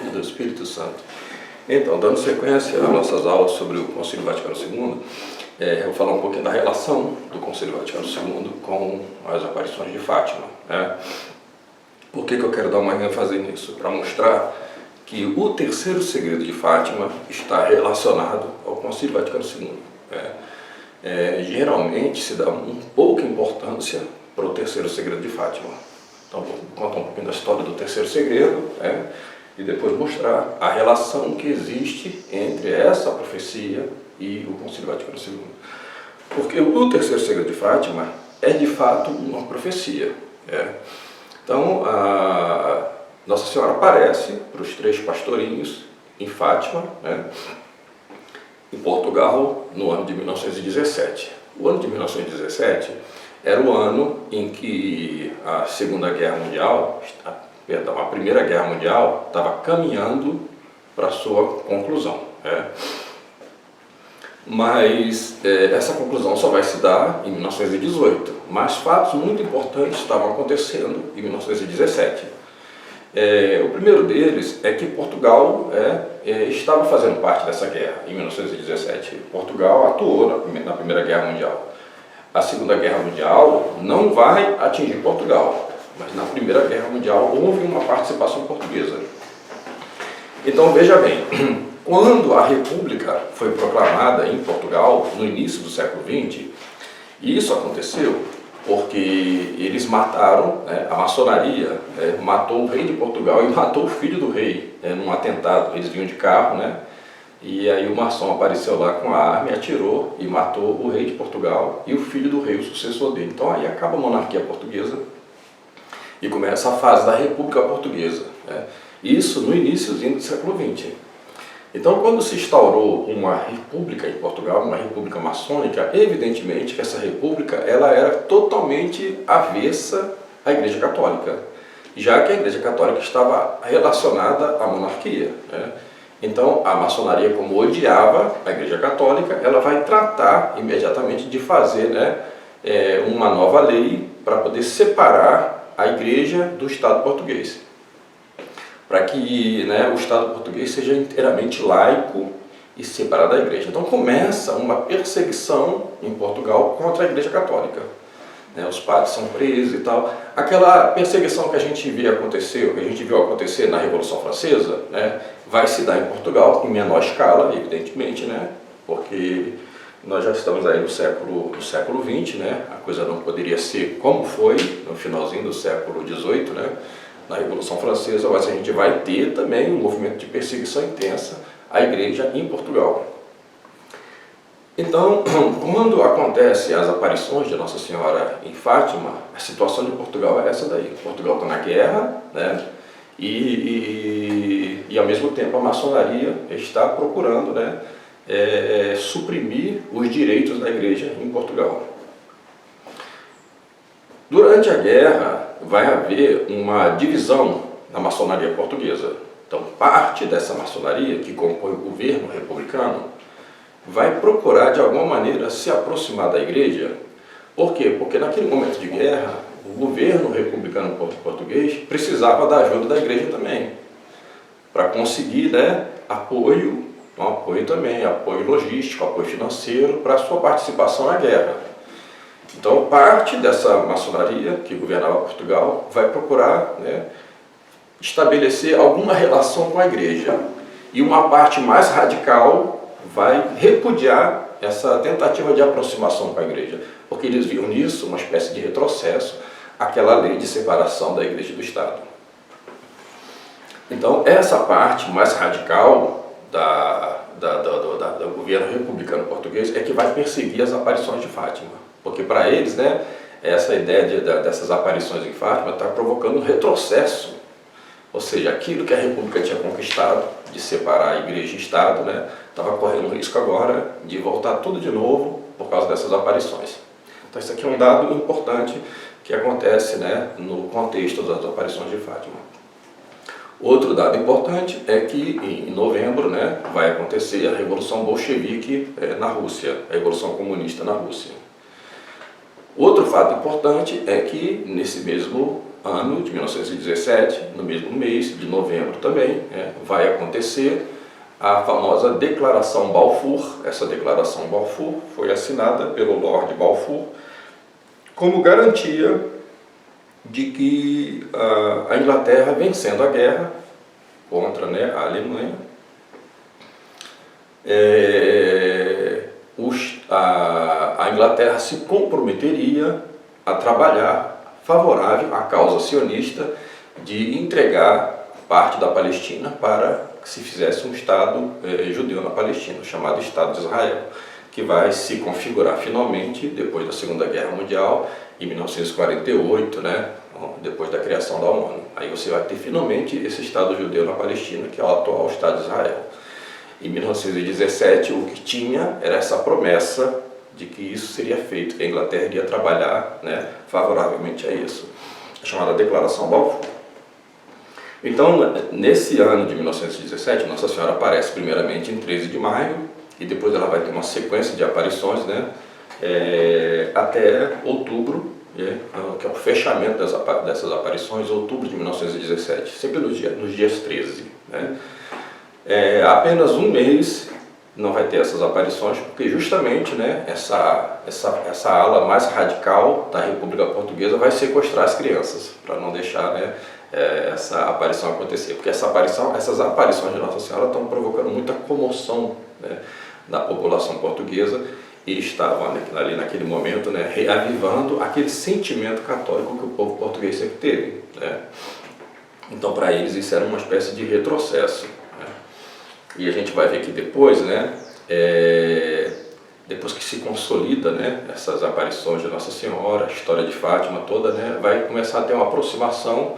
e do Espírito Santo. Então, dando sequência às nossas aulas sobre o Concílio Vaticano II, eu vou falar um pouquinho da relação do Concílio Vaticano II com as aparições de Fátima, né? Por que eu quero dar uma ênfase nisso? Para mostrar que o terceiro segredo de Fátima está relacionado ao Concílio Vaticano II. Geralmente se dá pouca importância para o terceiro segredo de Fátima. Então vou contar um pouquinho da história do terceiro segredo, e depois mostrar a relação que existe entre essa profecia e o Concílio Vaticano II. Porque o terceiro segredo de Fátima é de fato uma profecia. Então a Nossa Senhora aparece para os 3 pastorinhos em Fátima, em Portugal, no ano de 1917. O ano de 1917 era o ano em que a Primeira Guerra Mundial estava caminhando para a sua conclusão. Mas essa conclusão só vai se dar em 1918. Mas fatos muito importantes estavam acontecendo em 1917. O primeiro deles é que Portugal estava fazendo parte dessa guerra em 1917. Portugal atuou na Primeira Guerra Mundial. A Segunda Guerra Mundial não vai atingir Portugal, mas na Primeira Guerra Mundial houve uma participação portuguesa. Então veja bem, quando a República foi proclamada em Portugal, no início do século XX, isso aconteceu porque eles mataram, a maçonaria matou o rei de Portugal e matou o filho do rei num atentado. Eles vinham de carro, e aí o maçom apareceu lá com a arma e atirou e matou o rei de Portugal e o filho do rei, o sucessor dele. Então aí acaba a monarquia portuguesa e começa a fase da República Portuguesa. Isso no iníciozinho do século XX. Então, quando se instaurou uma república em Portugal, uma república maçônica, evidentemente que essa república ela era totalmente avessa à Igreja Católica, já que a Igreja Católica estava relacionada à monarquia. Então, a maçonaria, como odiava a Igreja Católica, ela vai tratar imediatamente de fazer uma nova lei para poder separar a Igreja do Estado português, para que o Estado português seja inteiramente laico e separado da Igreja. Então começa uma perseguição em Portugal contra a Igreja Católica. Os padres são presos e tal. Aquela perseguição que a gente viu acontecer na Revolução Francesa, vai se dar em Portugal, em menor escala, evidentemente, porque nós já estamos aí no século XX, a coisa não poderia ser como foi no finalzinho do século XVIII, na Revolução Francesa, mas a gente vai ter também um movimento de perseguição intensa à Igreja em Portugal. Então, quando acontecem as aparições de Nossa Senhora em Fátima, a situação de Portugal é essa daí. Portugal está na guerra, e ao mesmo tempo a maçonaria está procurando suprimir os direitos da Igreja em Portugal. Durante a guerra, vai haver uma divisão na maçonaria portuguesa. Então, parte dessa maçonaria, que compõe o governo republicano, vai procurar, de alguma maneira, se aproximar da Igreja. Por quê? Porque naquele momento de guerra, o governo republicano português precisava da ajuda da Igreja também, para conseguir apoio logístico, apoio financeiro, para a sua participação na guerra. Então, parte dessa maçonaria que governava Portugal vai procurar estabelecer alguma relação com a Igreja. E uma parte mais radical vai repudiar essa tentativa de aproximação com a Igreja, porque eles viam nisso uma espécie de retrocesso àquela lei de separação da Igreja e do Estado. Então, essa parte mais radical do governo republicano português é que vai perseguir as aparições de Fátima. Porque para eles, essa ideia dessas aparições em Fátima está provocando um retrocesso. Ou seja, aquilo que a República tinha conquistado, de separar a Igreja e Estado, estava correndo risco agora de voltar tudo de novo por causa dessas aparições. Então isso aqui é um dado importante que acontece no contexto das aparições de Fátima. Outro dado importante é que em novembro vai acontecer a Revolução Bolchevique na Rússia, a Revolução Comunista na Rússia. Outro fato importante é que nesse mesmo ano de 1917, no mesmo mês de novembro também, vai acontecer a famosa Declaração Balfour. Essa Declaração Balfour foi assinada pelo Lord Balfour como garantia de que a Inglaterra, vencendo a guerra contra, a Alemanha, a Inglaterra se comprometeria a trabalhar favorável à causa sionista de entregar parte da Palestina para que se fizesse um Estado judeu na Palestina, chamado Estado de Israel, que vai se configurar finalmente depois da Segunda Guerra Mundial, em 1948, depois da criação da ONU. Aí você vai ter finalmente esse Estado judeu na Palestina, que é o atual Estado de Israel. Em 1917, o que tinha era essa promessa de que isso seria feito, que a Inglaterra iria trabalhar favoravelmente a isso, a chamada Declaração Balfour. Então, nesse ano de 1917, Nossa Senhora aparece primeiramente em 13 de maio, e depois ela vai ter uma sequência de aparições, até outubro, que é o fechamento dessas aparições, outubro de 1917, sempre nos dias 13. Apenas um mês não vai ter essas aparições, porque justamente essa ala mais radical da República Portuguesa vai sequestrar as crianças, para não deixar essa aparição acontecer, porque essas aparições de Nossa Senhora estão provocando muita comoção da população portuguesa, e estavam ali naquele momento reavivando aquele sentimento católico que o povo português sempre teve. Então, para eles isso era uma espécie de retrocesso. E a gente vai ver que depois, depois que se consolida essas aparições de Nossa Senhora, a história de Fátima toda, vai começar a ter uma aproximação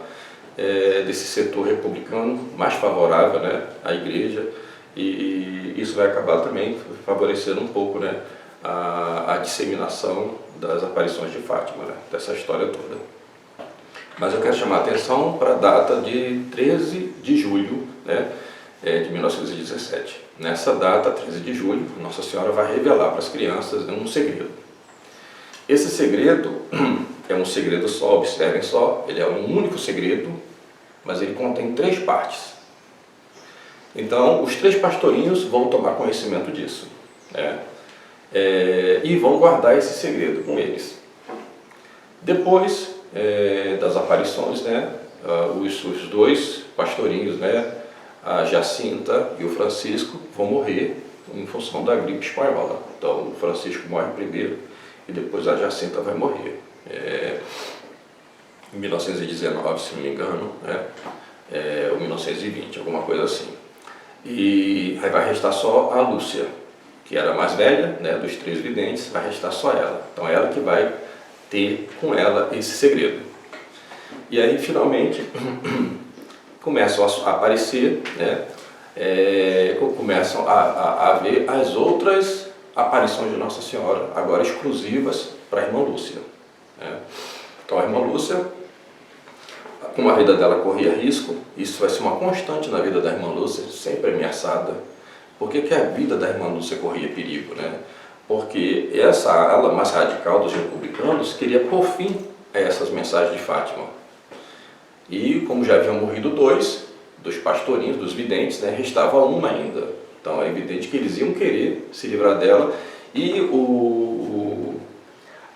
desse setor republicano mais favorável à Igreja, e isso vai acabar também favorecendo um pouco a disseminação das aparições de Fátima, dessa história toda. Mas eu quero chamar a atenção para a data de 13 de julho, de 1917. Nessa data, 13 de julho, Nossa Senhora vai revelar para as crianças um segredo. Esse segredo é um segredo só, observem só, ele é um único segredo, mas ele contém 3 partes. Então, os 3 pastorinhos vão tomar conhecimento disso, e vão guardar esse segredo com eles. Depois das aparições, os 2 pastorinhos, a Jacinta e o Francisco, vão morrer em função da gripe espanhola. Então, o Francisco morre primeiro e depois a Jacinta vai morrer. Em 1919, se não me engano, ou 1920, alguma coisa assim. E aí vai restar só a Lúcia, que era a mais velha, dos 3 videntes, vai restar só ela. Então, ela que vai ter com ela esse segredo. E aí, finalmente, começam a aparecer, começam a ver as outras aparições de Nossa Senhora, agora exclusivas para a irmã Lúcia. Então, a irmã Lúcia, como a vida dela corria risco, isso vai ser uma constante na vida da irmã Lúcia, sempre ameaçada. Por que a vida da irmã Lúcia corria perigo? Porque essa ala mais radical dos republicanos queria pôr fim a essas mensagens de Fátima. E como já haviam morrido 2 dos pastorinhos, dos videntes, restava uma ainda. Então é evidente que eles iam querer se livrar dela, e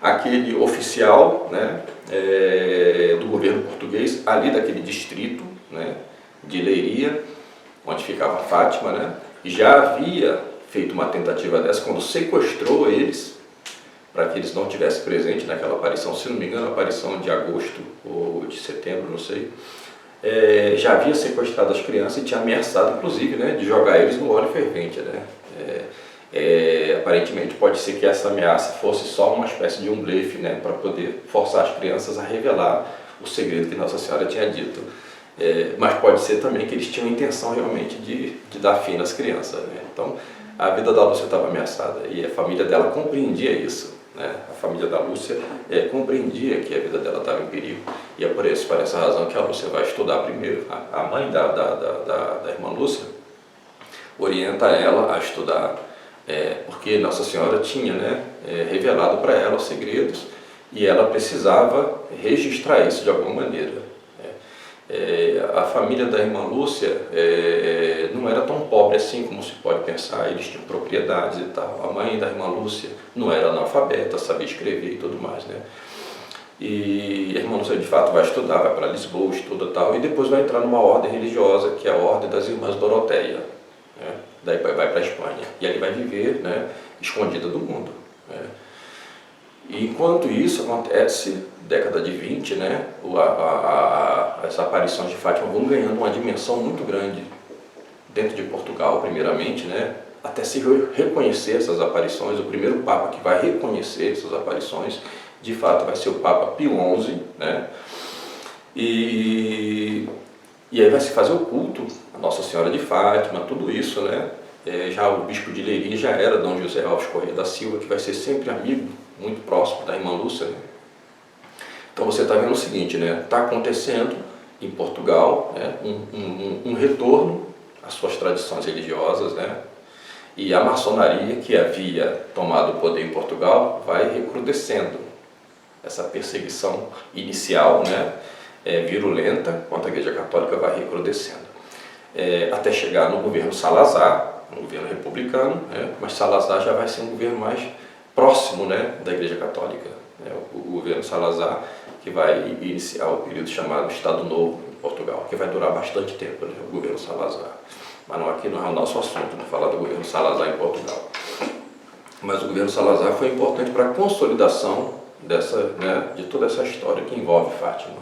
aquele oficial do governo português, ali daquele distrito de Leiria, onde ficava Fátima, já havia feito uma tentativa dessa quando sequestrou eles, para que eles não estivessem presentes naquela aparição, se não me engano, a aparição de agosto ou de setembro, não sei. Já havia sequestrado as crianças e tinha ameaçado, inclusive, de jogar eles no óleo fervente. Aparentemente pode ser que essa ameaça fosse só uma espécie de um blefe, para poder forçar as crianças a revelar o segredo que Nossa Senhora tinha dito. Mas pode ser também que eles tinham a intenção realmente de dar fim nas crianças. Então, a vida da Lúcia estava ameaçada e a família dela compreendia isso. A família da Lúcia compreendia que a vida dela estava em perigo. E é por essa razão que a Lúcia vai estudar primeiro. A mãe da irmã Lúcia orienta ela a estudar, porque Nossa Senhora tinha revelado para ela os segredos, e ela precisava registrar isso de alguma maneira. A família da irmã Lúcia não era tão pobre assim como se pode pensar, eles tinham propriedades e tal. A mãe da irmã Lúcia não era analfabeta, sabia escrever e tudo mais, né? E a irmã Lúcia de fato vai estudar, vai para Lisboa, estuda e tal, e depois vai entrar numa ordem religiosa, que é a Ordem das Irmãs Doroteia, né? Daí vai para a Espanha, e ali vai viver, né, escondida do mundo, né? E enquanto isso acontece, década de 20, né, as aparições de Fátima vão ganhando uma dimensão muito grande dentro de Portugal, primeiramente, né, até se reconhecer essas aparições. O primeiro Papa que vai reconhecer essas aparições, de fato, vai ser o Papa Pio XI, né, e aí vai se fazer o culto a Nossa Senhora de Fátima, tudo isso, né. Já o bispo de Leiria já era Dom José Alves Correia da Silva, que vai ser sempre amigo, muito próximo da irmã Lúcia, né? Então você está vendo o seguinte, né? Está acontecendo em Portugal, né, um retorno às suas tradições religiosas, né? E a maçonaria, que havia tomado o poder em Portugal, vai recrudescendo. Essa perseguição inicial, né, virulenta contra a Igreja Católica, vai recrudescendo. Até chegar no governo Salazar, um governo republicano, né, mas Salazar já vai ser um governo mais próximo, né, da Igreja Católica, né, o governo Salazar, que vai iniciar o período chamado Estado Novo em Portugal, que vai durar bastante tempo, né, o governo Salazar. Mas aqui não é o nosso assunto, né, falar do governo Salazar em Portugal. Mas o governo Salazar foi importante para a consolidação né, de toda essa história que envolve Fátima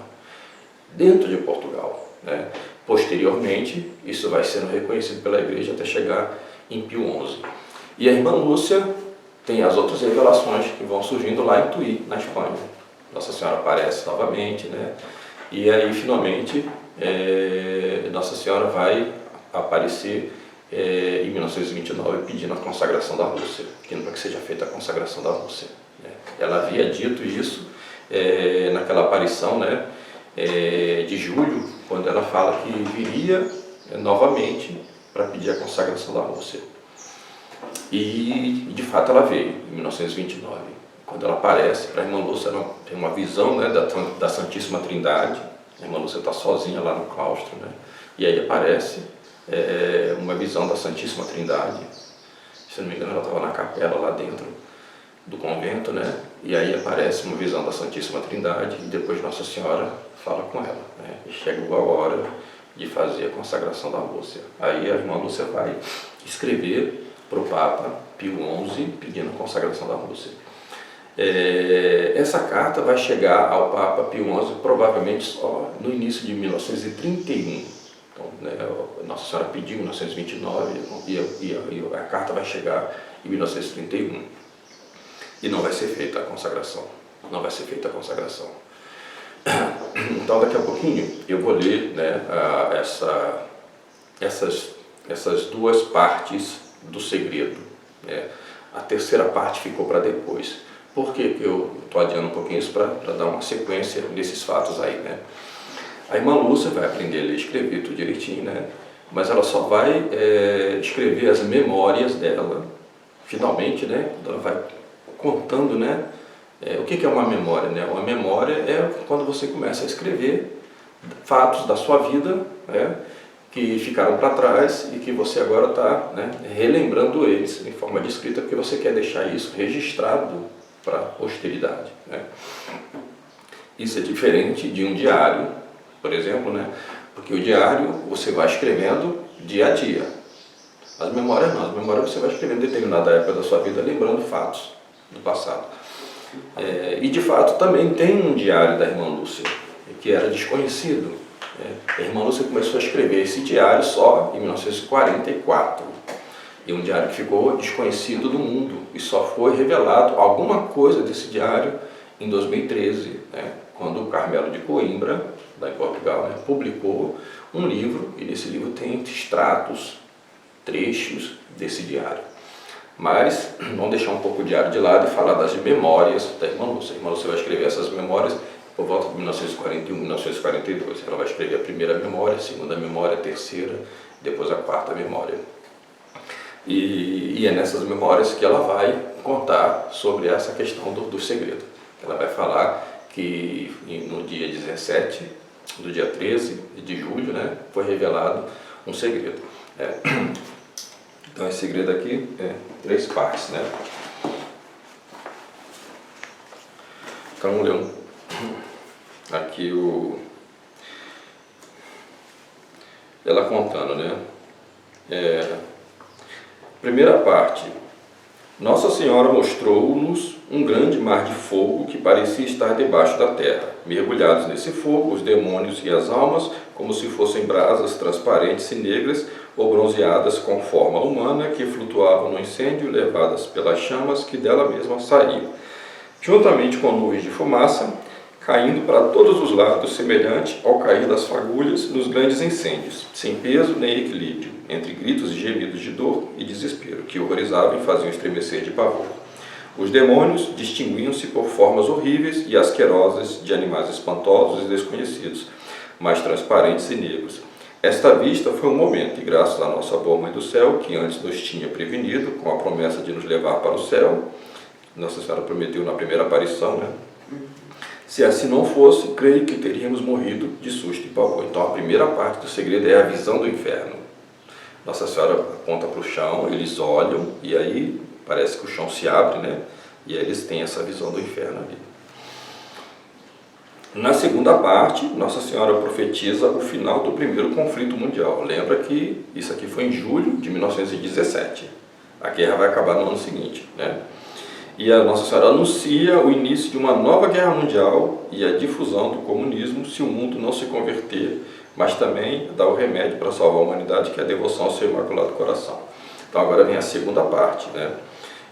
dentro de Portugal, né. Posteriormente, isso vai sendo reconhecido pela Igreja até chegar em Pio XI. E a irmã Lúcia tem as outras revelações que vão surgindo lá em Tui, na Espanha. Nossa Senhora aparece novamente, né? E aí, finalmente, Nossa Senhora vai aparecer em 1929 pedindo a consagração da Rússia, pedindo para que seja feita a consagração da Rússia, né? Ela havia dito isso naquela aparição, né, de julho, quando ela fala que viria novamente para pedir a consagração da Rússia. E de fato ela veio em 1929. Quando ela aparece para a irmã Lúcia, ela tem uma visão, né, da Santíssima Trindade. A irmã Lúcia está sozinha lá no claustro, né? E aí aparece uma visão da Santíssima Trindade. Se não me engano, ela estava na capela lá dentro do convento, né? E aí aparece uma visão da Santíssima Trindade e depois Nossa Senhora fala com ela, né? E chegou a hora de fazer a consagração da Rússia. Aí a irmã Lúcia vai escrever para o Papa Pio XI pedindo a consagração da Rússia. Essa carta vai chegar ao Papa Pio XI provavelmente só no início de 1931. Então, né, Nossa Senhora pediu em 1929 e a carta vai chegar em 1931. E não vai ser feita a consagração. Não vai ser feita a consagração. Então, daqui a pouquinho, eu vou ler, né, essas duas partes do segredo, né? A terceira parte ficou para depois. Por que eu estou adiando um pouquinho isso? Para dar uma sequência desses fatos aí, né? A irmã Lúcia vai aprender a ler e escrever tudo direitinho, né? Mas ela só vai escrever as memórias dela, finalmente, né? Ela vai contando, né? O que é uma memória, né? Uma memória é quando você começa a escrever fatos da sua vida, né, que ficaram para trás e que você agora está, né, relembrando eles em forma de escrita, porque você quer deixar isso registrado para a posteridade, né? Isso é diferente de um diário, por exemplo, né? Porque o diário você vai escrevendo dia a dia. As memórias não, as memórias você vai escrevendo em determinada época da sua vida, lembrando fatos do passado. E de fato também tem um diário da irmã Lúcia, que era desconhecido. A irmã Lúcia começou a escrever esse diário só em 1944. E um diário que ficou desconhecido do mundo e só foi revelado alguma coisa desse diário em 2013, né, quando o Carmelo de Coimbra, lá em Portugal, né, publicou um livro, e nesse livro tem extratos, trechos desse diário. Mas vamos deixar um pouco o diário de lado e falar das memórias da irmã Lúcia. A irmã Lúcia vai escrever essas memórias por volta de 1941, 1942. Ela vai escrever a primeira memória, a segunda memória, a terceira, depois a quarta memória. E é nessas memórias que ela vai contar sobre essa questão do segredo. ela vai falar que no dia 17, do dia 13 de julho, né, foi revelado um segredo. Então esse segredo aqui é 3 partes, né? Então vamos ler aqui ela contando, né? Primeira parte. Nossa Senhora mostrou-nos um grande mar de fogo que parecia estar debaixo da terra. Mergulhados nesse fogo, os demônios e as almas, como se fossem brasas transparentes e negras ou bronzeadas com forma humana, que flutuavam no incêndio, levadas pelas chamas que dela mesma saíam, juntamente com nuvens de fumaça, caindo para todos os lados, semelhante ao cair das fagulhas nos grandes incêndios, sem peso nem equilíbrio, entre gritos e gemidos de dor e desespero, que horrorizavam e faziam estremecer de pavor. Os demônios distinguiam-se por formas horríveis e asquerosas de animais espantosos e desconhecidos, mas transparentes e negros. Esta vista foi um momento, e graças à nossa boa Mãe do Céu, que antes nos tinha prevenido, com a promessa de nos levar para o céu, Nossa Senhora prometeu na primeira aparição, né? Se assim não fosse, creio que teríamos morrido de susto e pavor. Então a primeira parte do segredo é a visão do inferno. Nossa Senhora aponta para o chão, eles olham e aí parece que o chão se abre, né? E aí eles têm essa visão do inferno ali. Na segunda parte, Nossa Senhora profetiza o final do primeiro conflito mundial. Lembra que isso aqui foi em julho de 1917. A guerra vai acabar no ano seguinte, né? E a Nossa Senhora anuncia o início de uma nova guerra mundial e a difusão do comunismo se o mundo não se converter, mas também dá o remédio para salvar a humanidade, que é a devoção ao seu Imaculado Coração. Então agora vem a segunda parte, né?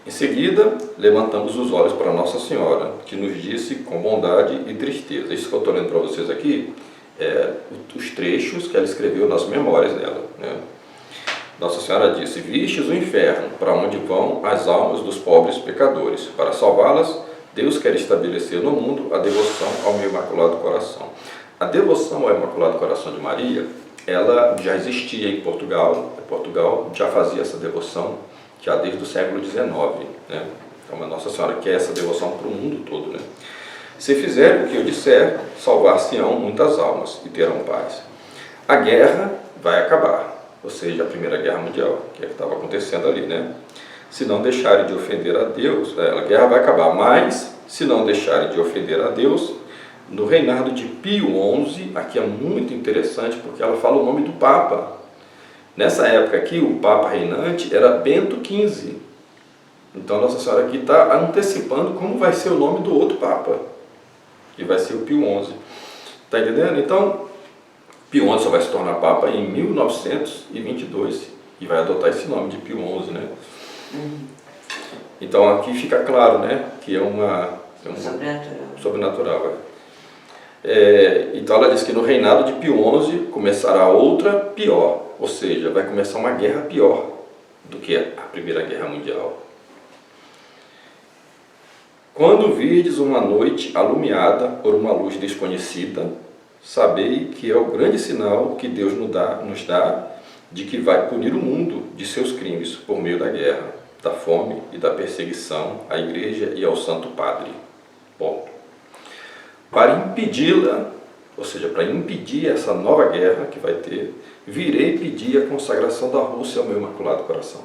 Em seguida, levantamos os olhos para Nossa Senhora, que nos disse com bondade e tristeza. Isso que eu estou lendo para vocês aqui é os trechos que ela escreveu nas memórias dela, né? Nossa Senhora disse: vistes o inferno, para onde vão as almas dos pobres pecadores. Para salvá-las, Deus quer estabelecer no mundo a devoção ao meu Imaculado Coração. A devoção ao Imaculado Coração de Maria, ela já existia em Portugal. Portugal já fazia essa devoção já desde o século XIX, né? Então a Nossa Senhora quer essa devoção para o mundo todo, né? Se fizerem o que eu disser, salvar-se-ão muitas almas e terão paz. A guerra vai acabar. Ou seja, a Primeira Guerra Mundial, que é que estava acontecendo ali, né? Se não deixarem de ofender a Deus, a guerra vai acabar, mas se não deixarem de ofender a Deus, no reinado de Pio XI, aqui é muito interessante porque ela fala o nome do Papa. Nessa época aqui, o Papa reinante era Bento XV. Então Nossa Senhora aqui está antecipando como vai ser o nome do outro Papa, que vai ser o Pio XI. Está entendendo? Então, Pio XI só vai se tornar Papa em 1922 e vai adotar esse nome de Pio XI, né? Então aqui fica claro, né, que é sobrenatural. Então ela diz que no reinado de Pio XI começará outra pior, ou seja, vai começar uma guerra pior do que a Primeira Guerra Mundial. Quando virdes uma noite alumiada por uma luz desconhecida, sabei que é o grande sinal que Deus nos dá de que vai punir o mundo de seus crimes por meio da guerra, da fome e da perseguição à Igreja e ao Santo Padre. Ponto. Para impedi-la, ou seja, para impedir essa nova guerra que vai ter, virei pedir a consagração da Rússia ao meu Imaculado Coração.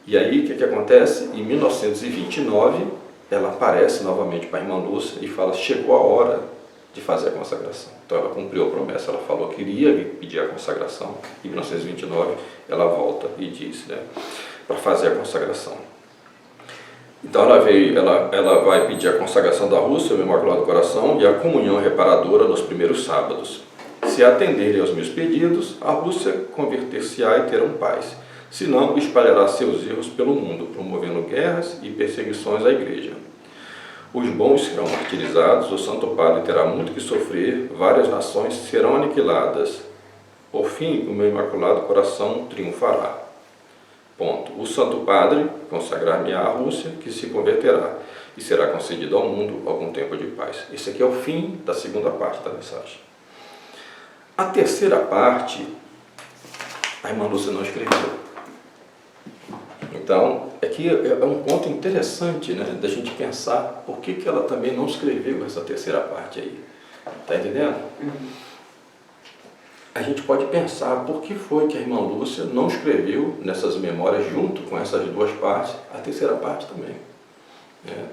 E aí, o que acontece? Em 1929, ela aparece novamente para a irmã Lúcia e fala: chegou a hora de fazer a consagração. Então ela cumpriu a promessa, ela falou que iria pedir a consagração. Em 1929 ela volta e diz, né, para fazer a consagração. Então ela vai pedir a consagração da Rússia ao Imaculado Coração e a comunhão reparadora nos primeiros sábados. Se atenderem aos meus pedidos, a Rússia converter-se-á e terão paz. Se não, espalhará seus erros pelo mundo, promovendo guerras e perseguições à Igreja. Os bons serão martirizados, o Santo Padre terá muito que sofrer, várias nações serão aniquiladas. Por fim, o meu Imaculado Coração triunfará. Ponto. O Santo Padre consagrar-me-á à Rússia, que se converterá, e será concedido ao mundo algum tempo de paz. Esse aqui é o fim da segunda parte da mensagem. A terceira parte, a irmã Lúcia não escreveu. Então, aqui é um ponto interessante, né, da gente pensar por que ela também não escreveu essa terceira parte aí. Está entendendo? A gente pode pensar por que foi que a irmã Lúcia não escreveu nessas memórias, junto com essas duas partes, a terceira parte também. Né?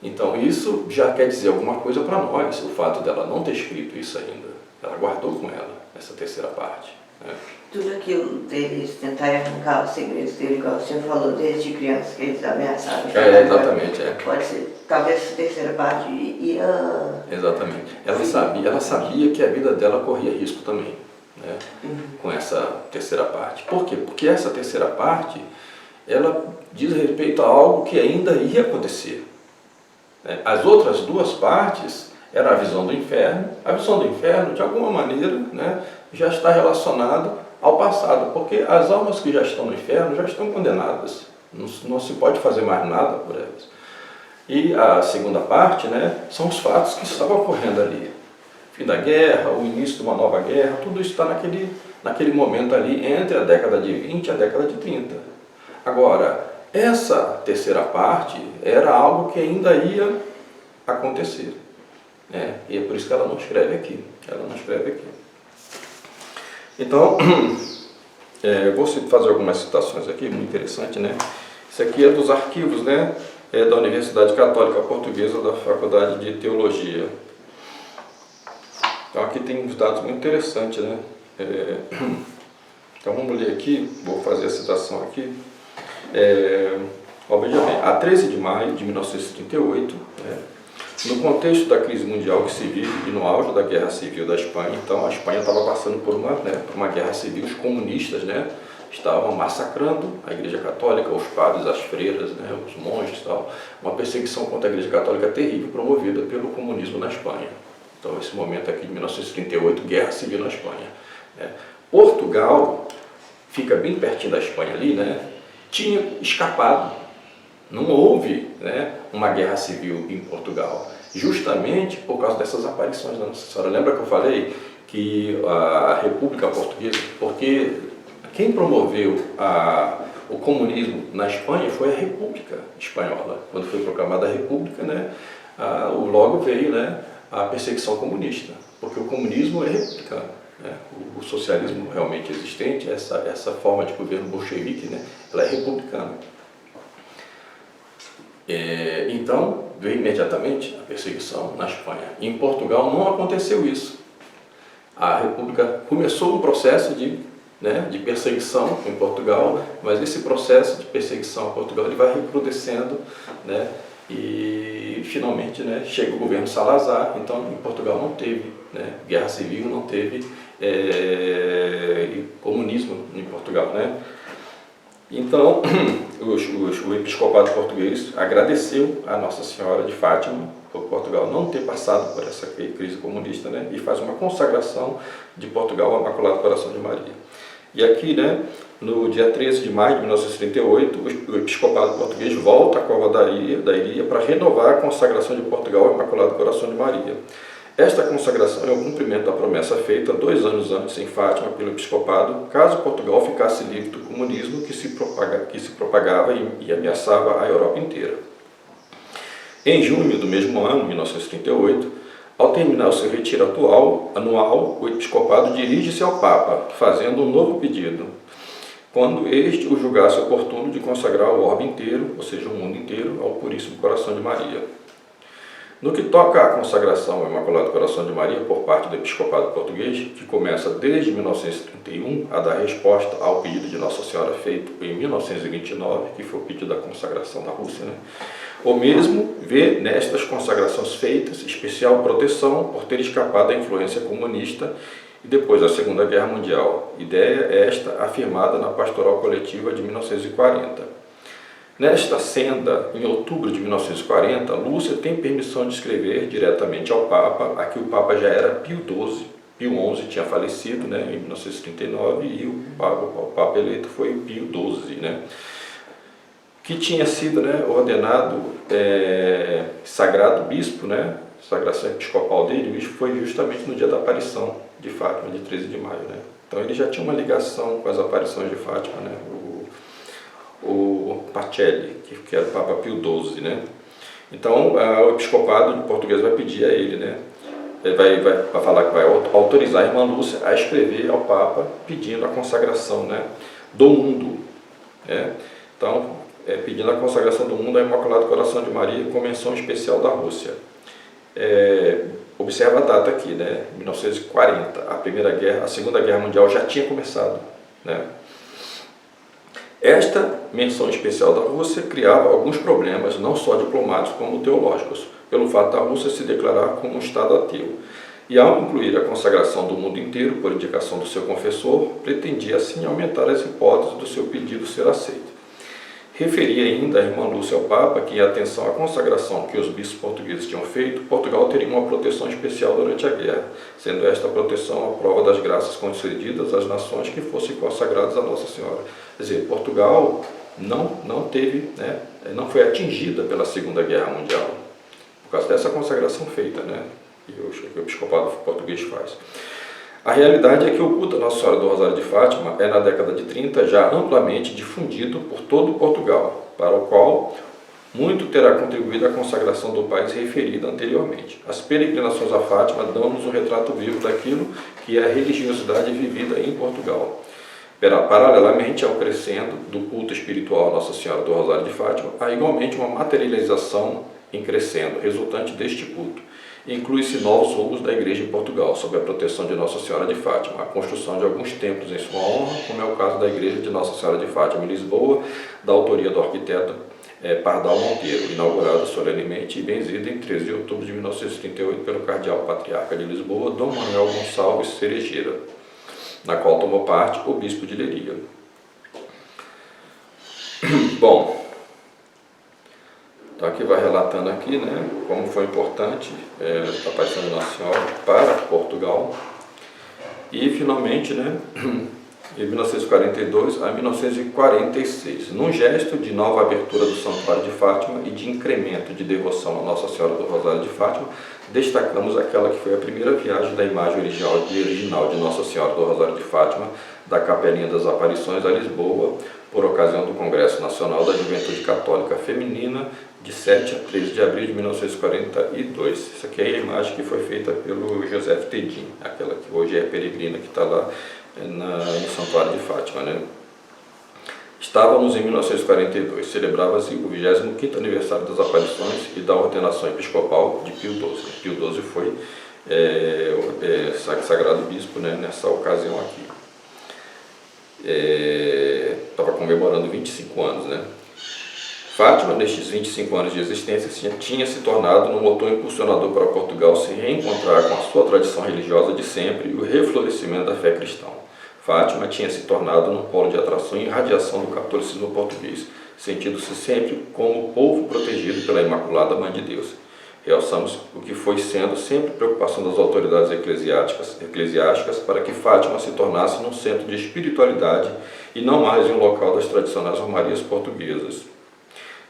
Então, isso já quer dizer alguma coisa para nós, o fato dela não ter escrito isso ainda. Ela guardou com ela essa terceira parte. Né? Tudo aquilo deles tentarem arrancar os segredos dele, igual o senhor falou, desde criança, que eles ameaçavam. Exatamente. Pode ser, talvez essa terceira parte ia... Exatamente. Ela sabia que a vida dela corria risco também, né? Com essa terceira parte. Por quê? Porque essa terceira parte, ela diz respeito a algo que ainda ia acontecer. As outras duas partes era a visão do inferno. A visão do inferno, de alguma maneira, né, já está relacionada ao passado, porque as almas que já estão no inferno já estão condenadas. Não se pode fazer mais nada por elas. E a segunda parte, né, são os fatos que estavam ocorrendo ali. Fim da guerra, o início de uma nova guerra, tudo isso está naquele momento ali entre a década de 20 e a década de 30. Agora, essa terceira parte era algo que ainda ia acontecer. Né? E é por isso que ela não escreve aqui. Então, eu vou fazer algumas citações aqui, muito interessante, né? Isso aqui é dos arquivos, né? Da Universidade Católica Portuguesa, da Faculdade de Teologia. Então aqui tem uns dados muito interessantes, né? Então vamos ler aqui, vou fazer a citação aqui. Veja bem, a 13 de maio de 1938, no contexto da crise mundial que se vive e no auge da guerra civil da Espanha, então a Espanha estava passando por uma guerra civil, os comunistas, né, estavam massacrando a Igreja Católica, os padres, as freiras, né, os monges e tal, uma perseguição contra a Igreja Católica terrível promovida pelo comunismo na Espanha. Então esse momento aqui de 1938, guerra civil na Espanha. Portugal, fica bem pertinho da Espanha ali, né, tinha escapado. Não houve, né, uma guerra civil em Portugal, justamente por causa dessas aparições da Nossa Senhora. Lembra que eu falei que a República Portuguesa, porque quem promoveu o comunismo na Espanha foi a República Espanhola. Quando foi proclamada a República, né, logo veio, né, a perseguição comunista, porque o comunismo é republicano. Né? O socialismo realmente existente, essa forma de governo bolchevique, né, ela é republicana. Então, veio imediatamente a perseguição na Espanha. Em Portugal não aconteceu isso. A República começou um processo de perseguição em Portugal, mas esse processo de perseguição a Portugal ele vai recrudescendo, né, e finalmente, né, chega o governo Salazar. Então em Portugal não teve, né, guerra civil, não teve comunismo em Portugal, né? Então o episcopado português agradeceu a Nossa Senhora de Fátima por Portugal não ter passado por essa crise comunista, né, e faz uma consagração de Portugal ao Imaculado Coração de Maria. E aqui, né, no dia 13 de maio de 1938, o episcopado português volta à Cova da Iria para renovar a consagração de Portugal ao Imaculado Coração de Maria. Esta consagração é o cumprimento da promessa feita 2 anos antes em Fátima pelo episcopado, caso Portugal ficasse livre do comunismo que se propagava e ameaçava a Europa inteira. Em junho do mesmo ano, 1938, ao terminar o seu retiro anual, o episcopado dirige-se ao Papa, fazendo um novo pedido, quando este o julgasse oportuno de consagrar o orbe inteiro, ou seja, o mundo inteiro, ao Puríssimo Coração de Maria. No que toca à consagração ao Imaculado Coração de Maria por parte do episcopado português, que começa desde 1931 a dar resposta ao pedido de Nossa Senhora feito em 1929, que foi o pedido da consagração da Rússia, né? O mesmo vê nestas consagrações feitas especial proteção por ter escapado da influência comunista e depois da Segunda Guerra Mundial. Ideia esta afirmada na Pastoral Coletiva de 1940. Nesta senda, em outubro de 1940, Lúcia tem permissão de escrever diretamente ao Papa. Aqui o Papa já era Pio XII, Pio XI tinha falecido, né, em 1939, e o Papa eleito foi Pio XII, né, que tinha sido, né, ordenado sagrado bispo, né, sagração episcopal dele. O bispo foi justamente no dia da aparição de Fátima, de 13 de maio. Né. Então ele já tinha uma ligação com as aparições de Fátima. Né. O Pacelli, que era o Papa Pio XII, né? Então, o episcopado português vai pedir a ele, né? Vai falar que vai autorizar a irmã Lúcia a escrever ao Papa pedindo a consagração, né, do mundo. Né? Então, pedindo a consagração do mundo ao Imaculado Coração de Maria com menção especial da Rússia. Observa a data aqui, né, 1940, a Segunda Guerra Mundial já tinha começado. Né? Esta menção especial da Rússia criava alguns problemas, não só diplomáticos como teológicos, pelo fato da Rússia se declarar como um Estado ateu. E ao incluir a consagração do mundo inteiro por indicação do seu confessor, pretendia assim aumentar as hipóteses do seu pedido ser aceito. Referia ainda a irmã Lúcia ao Papa que, em atenção à consagração que os bispos portugueses tinham feito, Portugal teria uma proteção especial durante a guerra, sendo esta proteção a prova das graças concedidas às nações que fossem consagradas a Nossa Senhora. Quer dizer, Portugal não teve, né, não foi atingida pela Segunda Guerra Mundial, por causa dessa consagração feita, né, que o episcopado português faz. A realidade é que o culto a Nossa Senhora do Rosário de Fátima é, na década de 30, já amplamente difundido por todo Portugal, para o qual muito terá contribuído a consagração do país referida anteriormente. As peregrinações a Fátima dão-nos um retrato vivo daquilo que é a religiosidade vivida em Portugal. Paralelamente ao crescendo do culto espiritual a Nossa Senhora do Rosário de Fátima, há igualmente uma materialização em crescendo, resultante deste culto. Inclui-se novos rumos da Igreja em Portugal, sob a proteção de Nossa Senhora de Fátima, a construção de alguns templos em sua honra, como é o caso da Igreja de Nossa Senhora de Fátima em Lisboa, da autoria do arquiteto Pardal Monteiro, inaugurada solenemente e benzida em 13 de outubro de 1938 pelo cardeal patriarca de Lisboa, Dom Manuel Gonçalves Cerejeira, na qual tomou parte o bispo de Leiria. Bom, então aqui vai relatando aqui, né, como foi importante a aparição de Nossa Senhora para Portugal. E finalmente, né, de 1942 a 1946, num gesto de nova abertura do Santuário de Fátima e de incremento de devoção a Nossa Senhora do Rosário de Fátima, destacamos aquela que foi a primeira viagem da imagem original de Nossa Senhora do Rosário de Fátima, da Capelinha das Aparições a Lisboa, por ocasião do Congresso Nacional da Juventude Católica Feminina, de 7 a 13 de abril de 1942. Isso aqui é a imagem que foi feita pelo José Tedin, aquela que hoje é peregrina, que está lá no Santuário de Fátima. Né? Estávamos em 1942, celebrava-se o 25º aniversário das aparições e da ordenação episcopal de Pio XII. Pio XII foi sagrado bispo, né, nessa ocasião aqui. Estava comemorando 25 anos, né? Fátima, nestes 25 anos de existência, tinha se tornado um motor impulsionador para Portugal se reencontrar com a sua tradição religiosa de sempre e o reflorescimento da fé cristã. Fátima tinha se tornado um polo de atração e irradiação do catolicismo português, sentindo-se sempre como povo protegido pela Imaculada Mãe de Deus. Realçamos o que foi sendo sempre preocupação das autoridades eclesiásticas para que Fátima se tornasse um centro de espiritualidade e não mais um local das tradicionais romarias portuguesas.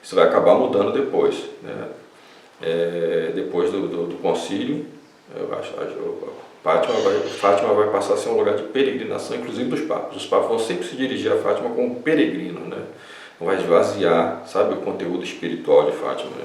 Isso vai acabar mudando depois, né? Depois do concílio, Fátima vai passar a ser um lugar de peregrinação, inclusive dos papas. Os papas vão sempre se dirigir a Fátima como peregrino, né? Não vai esvaziar, sabe, o conteúdo espiritual de Fátima, né?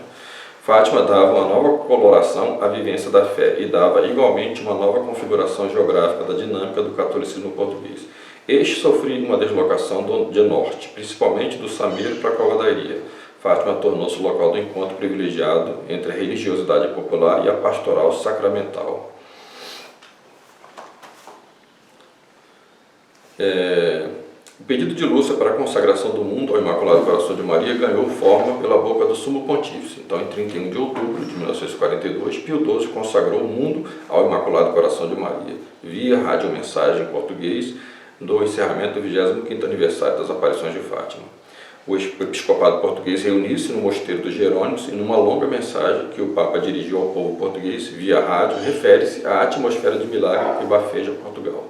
Fátima dava uma nova coloração à vivência da fé e dava igualmente uma nova configuração geográfica da dinâmica do catolicismo português. Este sofria uma deslocação de norte, principalmente do Sameiro para a Covadaria. Fátima tornou-se o local do encontro privilegiado entre a religiosidade popular e a pastoral sacramental. O pedido de Lúcia para a consagração do mundo ao Imaculado Coração de Maria ganhou forma pela boca do Sumo Pontífice. Então, em 31 de outubro de 1942, Pio XII consagrou o mundo ao Imaculado Coração de Maria, via radiomensagem em português, do encerramento do 25º aniversário das aparições de Fátima. O episcopado português reuniu-se no Mosteiro dos Jerônimos e, numa longa mensagem que o Papa dirigiu ao povo português via rádio, refere-se à atmosfera de milagre que bafeja Portugal.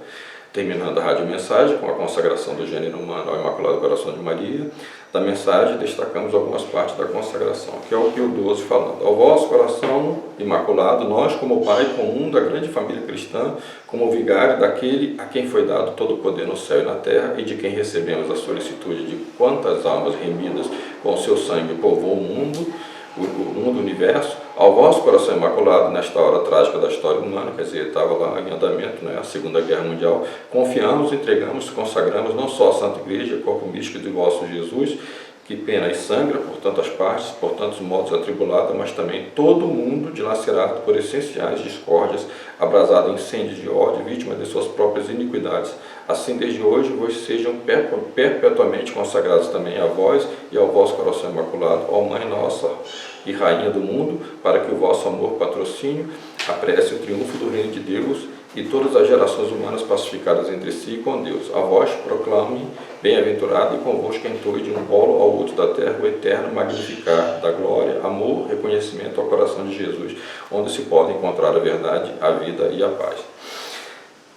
terminando a radiomensagem com a consagração do gênero humano ao Imaculado Coração de Maria. Da mensagem destacamos algumas partes da consagração, que é o Pio XII falando: ao vosso coração imaculado, nós como Pai comum da grande família cristã, como vigário daquele a quem foi dado todo o poder no céu e na terra, e de quem recebemos a solicitude de quantas almas remidas com o seu sangue povoam o mundo, o universo, ao vosso coração imaculado, nesta hora trágica da história humana, quer dizer, estava lá em andamento, né, a Segunda Guerra Mundial, confiamos, entregamos, consagramos não só a Santa Igreja, corpo místico de vosso Jesus, que pena e sangra por tantas partes, por tantos modos atribulada, mas também todo o mundo dilacerado por essenciais discórdias, abrasado em incêndios de ódio, vítima de suas próprias iniquidades. Assim, desde hoje, vos sejam perpetuamente consagrados também a vós e ao vosso coração imaculado, ó Mãe nossa e Rainha do mundo, para que o vosso amor patrocínio apresse o triunfo do reino de Deus e todas as gerações humanas pacificadas entre si e com Deus. A vós proclame bem-aventurado e convosco entoe de um polo ao outro da terra o eterno magnificar da glória, amor, reconhecimento ao coração de Jesus, onde se pode encontrar a verdade, a vida e a paz.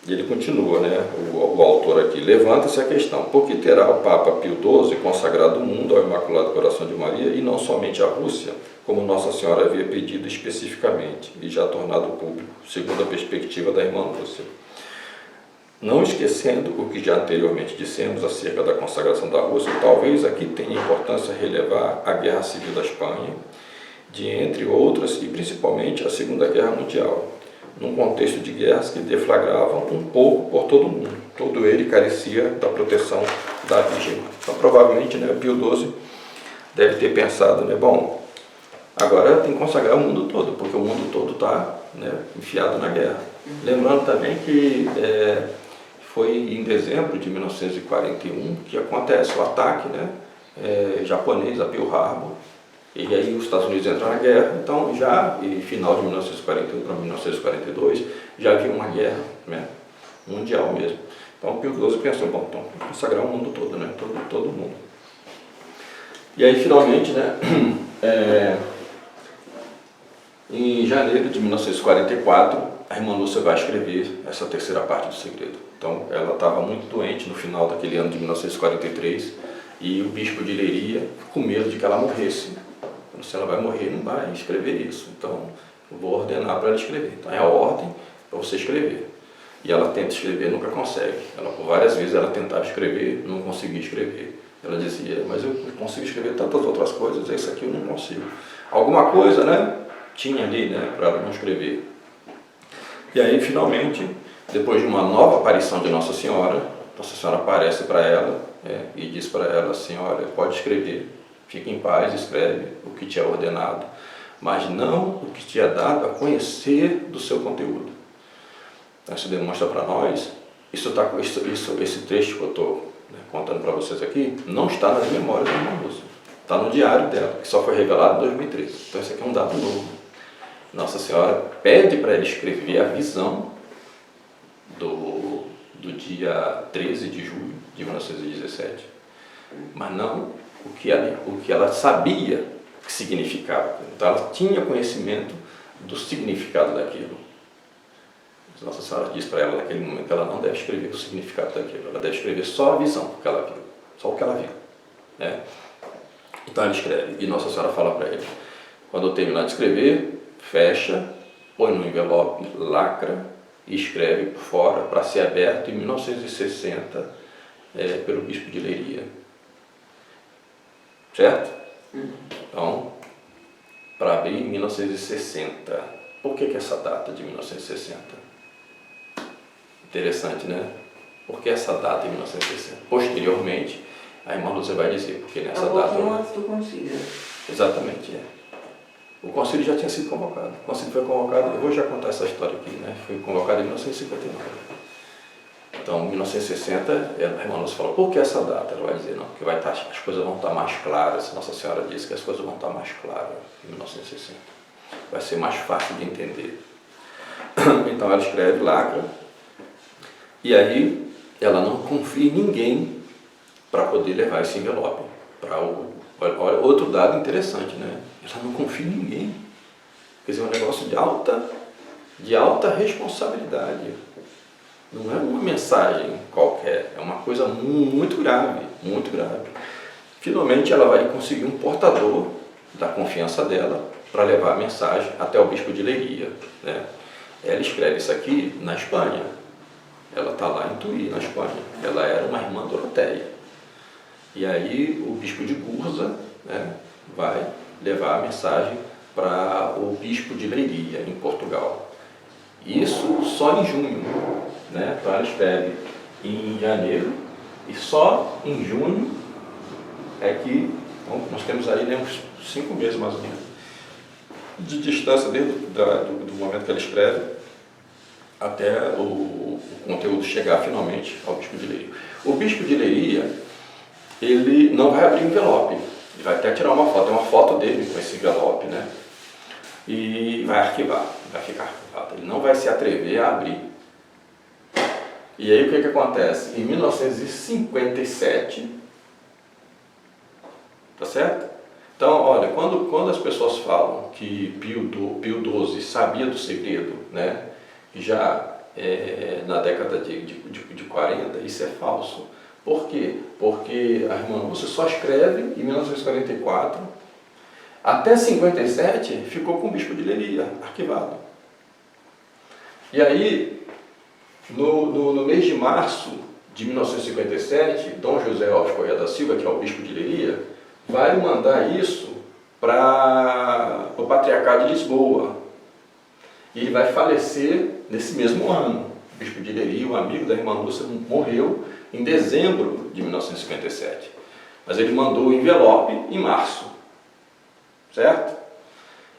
E ele continua, né, o autor aqui: levanta-se a questão, por que terá o Papa Pio XII consagrado o mundo ao Imaculado Coração de Maria e não somente a Rússia, como Nossa Senhora havia pedido especificamente e já tornado público, segundo a perspectiva da irmã Lúcia? Não esquecendo o que já anteriormente dissemos acerca da consagração da Rússia, talvez aqui tenha importância relevar a Guerra Civil da Espanha, de entre outras, e principalmente a Segunda Guerra Mundial, num contexto de guerras que deflagravam um pouco por todo o mundo. Todo ele carecia da proteção da Virgem. Então, provavelmente, né, Pio XII deve ter pensado, né, bom, agora tem que consagrar o mundo todo, porque o mundo todo está, né, enfiado na guerra. Lembrando também que foi em dezembro de 1941 que acontece o ataque, né, japonês a Pearl Harbor. E aí os Estados Unidos entram na guerra, então já em final de 1941 para 1942 já havia uma guerra, né, mundial mesmo. Então Pio XII pensou, bom, então consagrar o mundo todo, né, todo mundo. E aí finalmente, né, em janeiro de 1944, a irmã Lúcia vai escrever essa terceira parte do segredo. Então ela estava muito doente no final daquele ano de 1943 e o bispo de Leiria com medo de que ela morresse. Se ela vai morrer, não vai escrever isso. Então, eu vou ordenar para ela escrever. Então, é a ordem para você escrever. E ela tenta escrever, nunca consegue. Ela, por várias vezes, ela tentava escrever, não conseguia escrever. Ela dizia, mas eu consigo escrever tantas outras coisas, isso aqui eu não consigo. Alguma coisa, né, tinha ali, né, para ela não escrever. E aí, finalmente, depois de uma nova aparição de Nossa Senhora aparece para ela e diz para ela assim, olha, pode escrever. Fique em paz, escreve o que te é ordenado, mas não o que te é dado a conhecer do seu conteúdo. Então, isso demonstra para nós, esse trecho que eu estou, né, contando para vocês aqui, não está nas memórias da irmã Lúcia, está no diário dela, que só foi revelado em 2013. Então, esse aqui é um dado novo. Nossa Senhora pede para ela escrever a visão do dia 13 de julho de 1917, mas não o que ela sabia que significava. Então ela tinha conhecimento do significado daquilo. Nossa Senhora diz para ela naquele momento que ela não deve escrever o significado daquilo, ela deve escrever só a visão que ela viu, só o que ela viu, né? Então ela escreve, e Nossa Senhora fala para ele, quando eu terminar de escrever, fecha, põe no envelope, lacra e escreve por fora para ser aberto em 1960 pelo bispo de Leiria. Certo? Então, para abrir em 1960. Por que essa data de 1960? Interessante, né? Por que essa data em 1960? Posteriormente, a irmã Lúcia vai dizer, porque nessa data... antes do concílio. Exatamente, O concílio já tinha sido convocado. O concílio foi convocado, eu vou já contar essa história aqui, né? Foi convocado em 1959. Então, em 1960, a irmã Lúcia falou, por que essa data? Ela vai dizer, não, porque as coisas vão estar mais claras. Nossa Senhora disse que as coisas vão estar mais claras em 1960. Vai ser mais fácil de entender. Então, ela escreve, lacra, e aí ela não confia em ninguém para poder levar esse envelope. Olha, outro dado interessante, né? Ela não confia em ninguém. Quer dizer, um negócio de alta responsabilidade. Não é uma mensagem qualquer, é uma coisa muito grave, muito grave. Finalmente ela vai conseguir um portador da confiança dela para levar a mensagem até o bispo de Leiria, né? Ela escreve isso aqui na Espanha. Ela está lá em Tui, na Espanha. Ela era uma irmã Doroteia. E aí o bispo de Gurza, né, vai levar a mensagem para o bispo de Leiria, em Portugal. Isso só em junho, né? Então ela escreve em janeiro e só em junho é que nós temos aí, né, uns 5 meses mais ou menos de distância desde do momento que ela escreve até o conteúdo chegar finalmente ao bispo de Leiria. O bispo de Leiria, ele não vai abrir envelope, ele vai até tirar uma foto, tem uma foto dele com esse envelope, né? E vai arquivar, vai ficar arquivado, ele não vai se atrever a abrir. E aí o que acontece? Em 1957, tá certo? Então, olha, quando as pessoas falam que Pio XII sabia do segredo, né, já na década de 40, isso é falso. Por quê? Porque a irmã Lúcia só escreve em 1944, até 57 ficou com o bispo de Leiria, arquivado. E aí, no mês de março de 1957, Dom José Alves Correia da Silva, que é o bispo de Leiria, vai mandar isso para o Patriarcado de Lisboa. E ele vai falecer nesse mesmo ano. O bispo de Leiria, um amigo da irmã Lúcia, morreu em dezembro de 1957. Mas ele mandou o envelope em março, certo?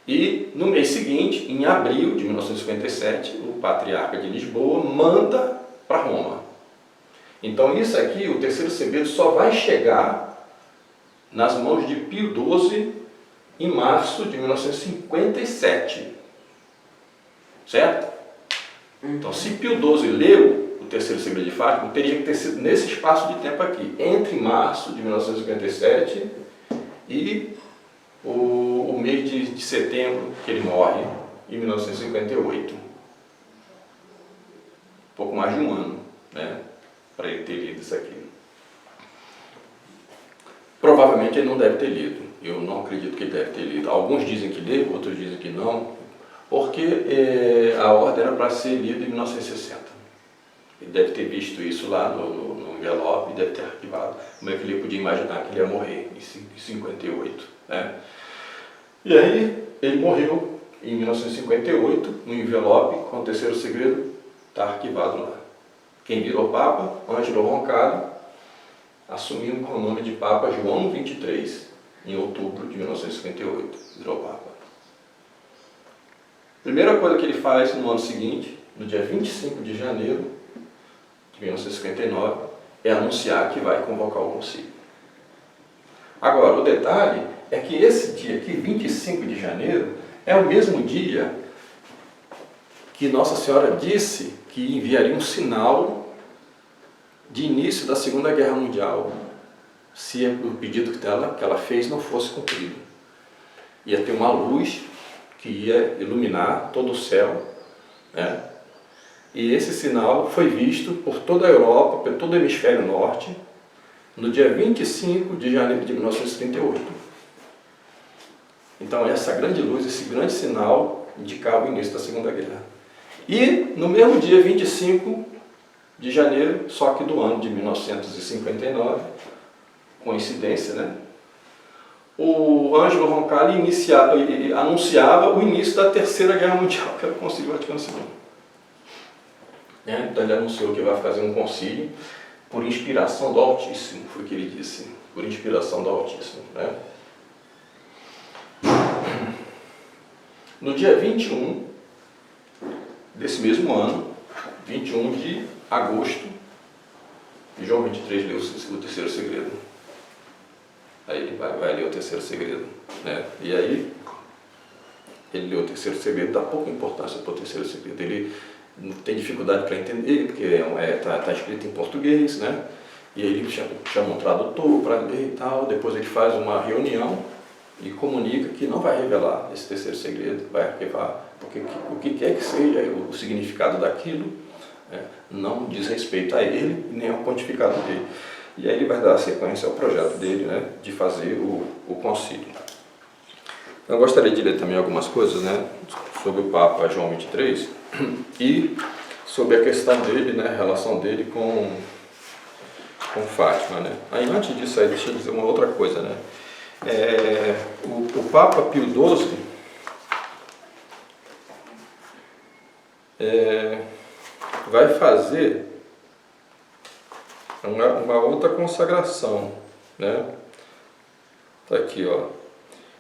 E no mês seguinte, em abril de 1957, o Patriarca de Lisboa manda para Roma. Então isso aqui, o terceiro segredo, só vai chegar nas mãos de Pio XII em março de 1957, certo? Então, se Pio XII leu o terceiro segredo de Fátima, teria que ter sido nesse espaço de tempo aqui, entre março de 1957 e o mês de setembro, que ele morre, em 1958. Pouco mais de um ano, né, para ele ter lido isso aqui. Provavelmente ele não deve ter lido, eu não acredito que ele deve ter lido. Alguns dizem que leu, outros dizem que não, porque a ordem era para ser lida em 1960. Ele deve ter visto isso lá no envelope e deve ter arquivado. Como é que ele podia imaginar que ele ia morrer em 58, né? E aí ele morreu em 1958, no envelope, com o terceiro segredo, está arquivado lá. Quem virou Papa? Ângelo Roncalli, assumiu com o nome de Papa João XXIII, em outubro de 1958, virou Papa. Primeira coisa que ele faz no ano seguinte, no dia 25 de janeiro de 1959, é anunciar que vai convocar o concílio. Agora, o detalhe é que esse dia aqui, 25 de janeiro, é o mesmo dia que Nossa Senhora disse que enviaria um sinal de início da Segunda Guerra Mundial, se o pedido que ela fez não fosse cumprido. Ia ter uma luz que ia iluminar todo o céu, né? E esse sinal foi visto por toda a Europa, por todo o hemisfério norte, no dia 25 de janeiro de 1938. Então essa grande luz, esse grande sinal, indicava o início da Segunda Guerra. E no mesmo dia 25 de janeiro, só que do ano de 1959, coincidência, né? O Ângelo Roncalli anunciava o início da Terceira Guerra Mundial, que era o Concílio Vaticano II. Então ele anunciou que vai fazer um concílio por inspiração do Altíssimo, foi o que ele disse, por inspiração do Altíssimo, né? No dia 21 desse mesmo ano, 21 de agosto, João 23 leu o terceiro segredo. Aí ele vai ler o terceiro segredo, né? E aí ele leu o terceiro segredo, dá pouca importância para o terceiro segredo. Ele tem dificuldade para entender, porque está escrito em português, né? E aí ele chama um tradutor para ler e tal. Depois ele faz uma reunião e comunica que não vai revelar esse terceiro segredo, vai arquivar, porque o que quer que seja o significado daquilo, não diz respeito a ele nem ao pontificado dele. E aí ele vai dar sequência ao projeto dele, né, de fazer o concílio. Eu gostaria de ler também algumas coisas, né, sobre o Papa João XXIII e sobre a questão dele, né, a relação dele com Fátima, né. Aí antes disso aí, deixa eu dizer uma outra coisa, né. O Papa Pio XII vai fazer uma outra consagração, né? Tá aqui, ó.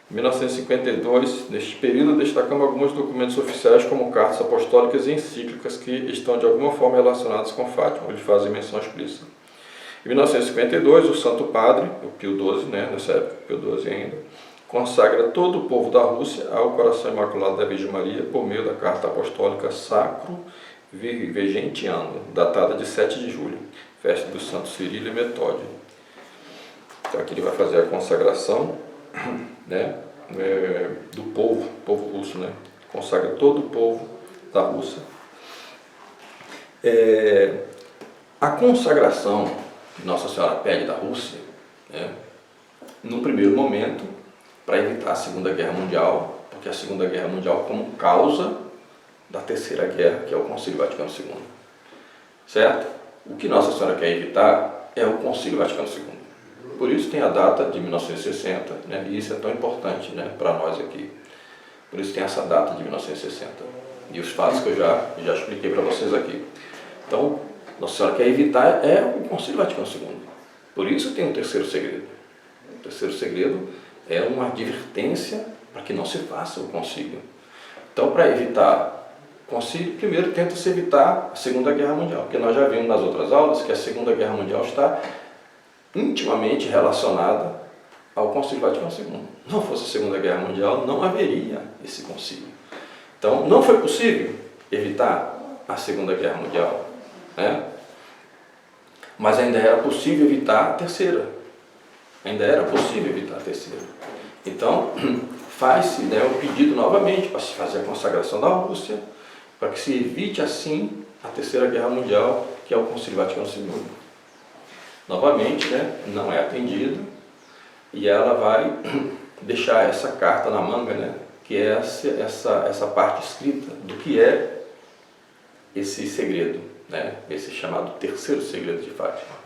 Em 1952, neste período, destacamos alguns documentos oficiais como cartas apostólicas e encíclicas que estão de alguma forma relacionadas com Fátima, onde fazem menção explícita. Em 1952, o Santo Padre, o Pio XII, né, nessa época, Pio XII ainda, consagra todo o povo da Rússia ao coração imaculado da Virgem Maria por meio da carta apostólica Sacro Virgentiano, datada de 7 de julho, festa do Santo Cirilo e Metódio. Então aqui ele vai fazer a consagração, né, do povo russo, né, consagra todo o povo da Rússia. A consagração que Nossa Senhora pede da Rússia, né, no primeiro momento, para evitar a Segunda Guerra Mundial, porque a Segunda Guerra Mundial como causa da Terceira Guerra, que é o Concílio Vaticano II. Certo? O que Nossa Senhora quer evitar é o Concílio Vaticano II. Por isso tem a data de 1960, né? E isso é tão importante, né, para nós aqui. Por isso tem essa data de 1960. E os fatos que eu já expliquei para vocês aqui. Então, Nossa Senhora quer evitar o Concílio Vaticano II. Por isso tem um terceiro segredo. O terceiro segredo é uma advertência para que não se faça o concílio. Então, para evitar o concílio, primeiro tenta-se evitar a Segunda Guerra Mundial, porque nós já vimos nas outras aulas que a Segunda Guerra Mundial está intimamente relacionada ao Concílio Vaticano II. Não fosse a Segunda Guerra Mundial, não haveria esse concílio. Então, não foi possível evitar a Segunda Guerra Mundial, né? Mas ainda era possível evitar a terceira. Ainda era possível evitar a terceira. Então, faz-se, né, um pedido novamente para se fazer a consagração da Rússia, para que se evite assim a Terceira Guerra Mundial, que é o Concílio Vaticano II. Novamente, né, não é atendido, e ela vai deixar essa carta na manga, né, que é essa parte escrita do que é esse segredo, né, esse chamado terceiro segredo de Fátima,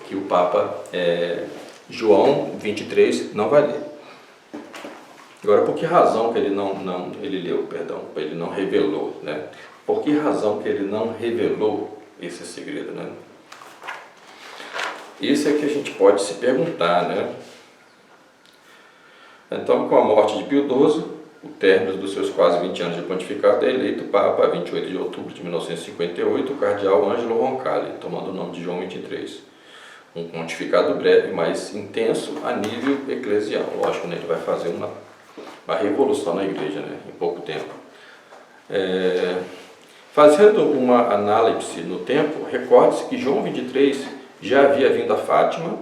que o Papa João XXIII não vai ler. Agora, por que razão que ele ele não revelou, né? Por que razão que ele não revelou esse segredo, né? Isso é que a gente pode se perguntar, né? Então, com a morte de Pio XII, o término dos seus quase 20 anos de pontificado, é eleito Papa, a 28 de outubro de 1958, o cardeal Ângelo Roncalli, tomando o nome de João XXIII. Um pontificado breve, mas intenso a nível eclesial. Lógico, né, ele vai fazer uma revolução na igreja, né, em pouco tempo. Fazendo uma análise no tempo, recorde-se que João XXIII já havia vindo a Fátima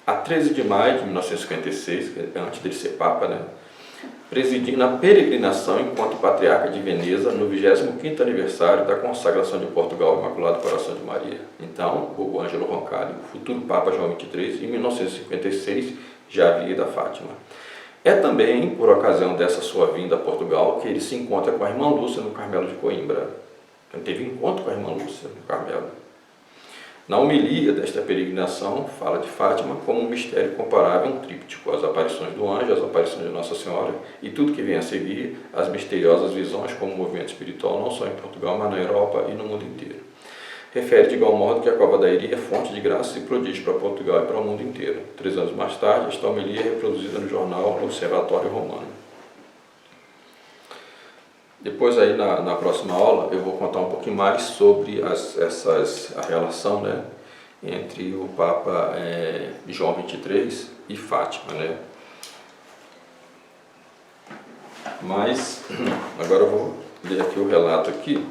a 13 de maio de 1956, antes dele ser Papa, né, presidindo a peregrinação enquanto patriarca de Veneza no 25º aniversário da consagração de Portugal ao Imaculado Coração de Maria. Então, o Ângelo Roncalli, o futuro Papa João XXIII, em 1956, já havia ido a Fátima. É também, por ocasião dessa sua vinda a Portugal, que ele se encontra com a irmã Lúcia no Carmelo de Coimbra. Ele teve encontro com a irmã Lúcia no Carmelo. Na homilia desta peregrinação, fala de Fátima como um mistério comparável a um tríptico, as aparições do anjo, as aparições de Nossa Senhora e tudo que vem a seguir, as misteriosas visões como movimento espiritual, não só em Portugal, mas na Europa e no mundo inteiro. Refere de igual modo que a Cova da Iria é fonte de graça e prodígio para Portugal e para o mundo inteiro. 3 anos mais tarde, esta homilia é reproduzida no jornal Observatório Romano. Depois aí na próxima aula eu vou contar um pouquinho mais sobre a relação, né, entre o Papa João XXIII e Fátima, né. Mas agora eu vou ler aqui o relato aqui.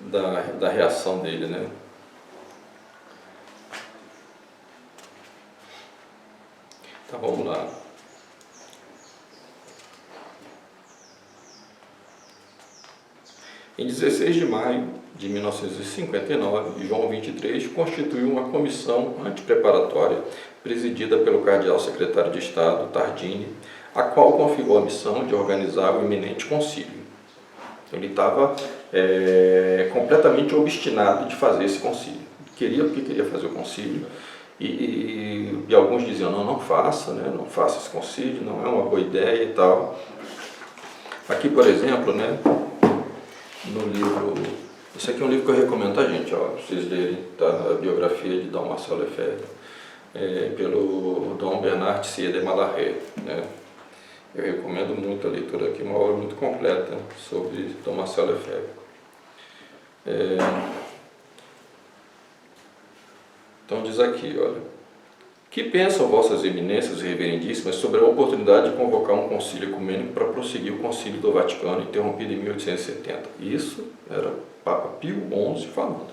Da reação dele, né. Então vamos lá. Em 16 de maio de 1959, João XXIII constituiu uma comissão antepreparatória presidida pelo cardeal secretário de Estado, Tardini, a qual confiou a missão de organizar o iminente concílio. Ele estava completamente obstinado de fazer esse concílio. Porque queria fazer o concílio, e alguns diziam, não faça, né? Não faça esse concílio, não é uma boa ideia e tal. Aqui, por exemplo, né, no livro, esse aqui é um livro que eu recomendo a gente, ó, vocês lerem, tá? A biografia de Dom Marcel Lefebvre, pelo Dom Bernard Thiers de Malaret, né? Eu recomendo muito a leitura aqui, uma obra muito completa sobre Dom Marcel Lefebvre. Então diz aqui, olha: que pensam vossas eminências reverendíssimas sobre a oportunidade de convocar um concílio ecumênico para prosseguir o concílio do Vaticano, interrompido em 1870? Isso era Papa Pio XI falando.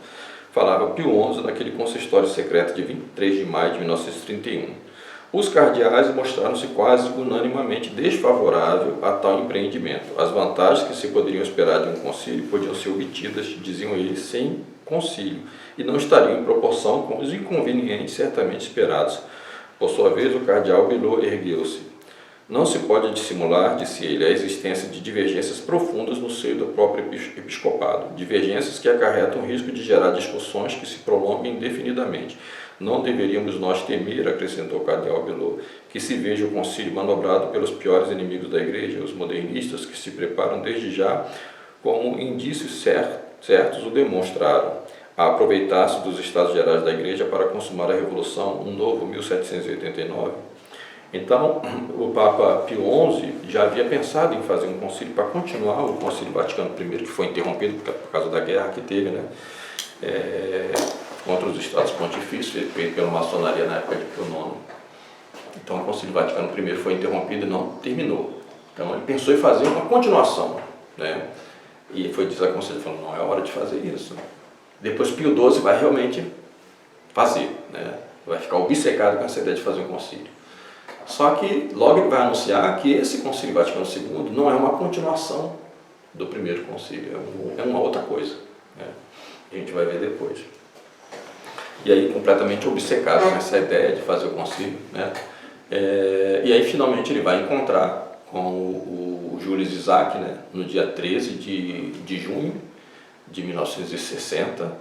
Falava Pio XI naquele consistório secreto de 23 de maio de 1931. Os cardeais mostraram-se quase unanimamente desfavoráveis a tal empreendimento. As vantagens que se poderiam esperar de um concílio podiam ser obtidas, diziam eles, sem concílio, e não estariam em proporção com os inconvenientes certamente esperados. Por sua vez, o cardeal Bilot ergueu-se. Não se pode dissimular, disse ele, a existência de divergências profundas no seio do próprio episcopado, divergências que acarretam o risco de gerar discussões que se prolonguem indefinidamente. Não deveríamos nós temer, acrescentou o cardeal Bilot, que se veja o concílio manobrado pelos piores inimigos da Igreja, os modernistas que se preparam desde já, como indícios certos o demonstraram, a aproveitar-se dos Estados Gerais da Igreja para consumar a Revolução, um novo 1789. Então, o Papa Pio XI já havia pensado em fazer um concílio para continuar o Concílio Vaticano I, que foi interrompido por causa da guerra que teve, né, contra os Estados Pontifícios, feito pela maçonaria na época de Pio IX. Então, o Concílio Vaticano I foi interrompido e não terminou. Então, ele pensou em fazer uma continuação, né, e foi desaconselhado, falou, não é hora de fazer isso. Depois, Pio XII vai realmente fazer, né, vai ficar obcecado com essa ideia de fazer um concílio. Só que logo ele vai anunciar que esse Concílio Vaticano II não é uma continuação do primeiro concílio, é uma outra coisa, né? A gente vai ver depois. E aí, completamente obcecado com essa ideia de fazer o concílio, né? E aí, finalmente, ele vai encontrar com o Júlio Isaac, né, no dia 13 de junho de 1960.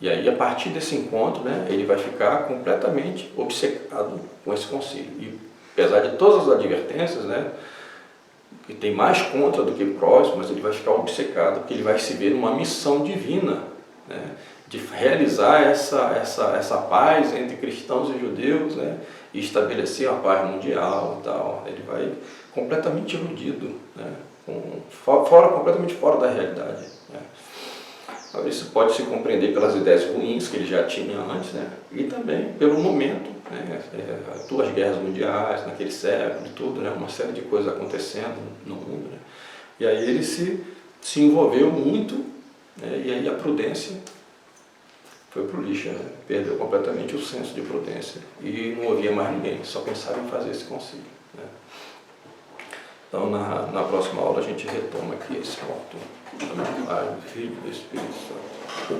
E aí, a partir desse encontro, né, ele vai ficar completamente obcecado com esse concílio. E, apesar de todas as advertências, né, que tem mais contra do que prós, mas ele vai ficar obcecado, porque ele vai se ver numa missão divina, né, de realizar essa paz entre cristãos e judeus, né, e estabelecer a paz mundial e tal. Ele vai completamente iludido, né, completamente fora da realidade, né. Isso pode se compreender pelas ideias ruins que ele já tinha antes, né? E também pelo momento, né? Duas guerras mundiais naquele século e tudo, né? Uma série de coisas acontecendo no mundo, né? E aí ele se envolveu muito, né? E aí a prudência foi pro lixo, né? Perdeu completamente o senso de prudência e não ouvia mais ninguém, só pensava em fazer esse concílio, né? Então, na próxima aula a gente retoma aqui esse ponto. Pai, do Filho e do Espírito Santo.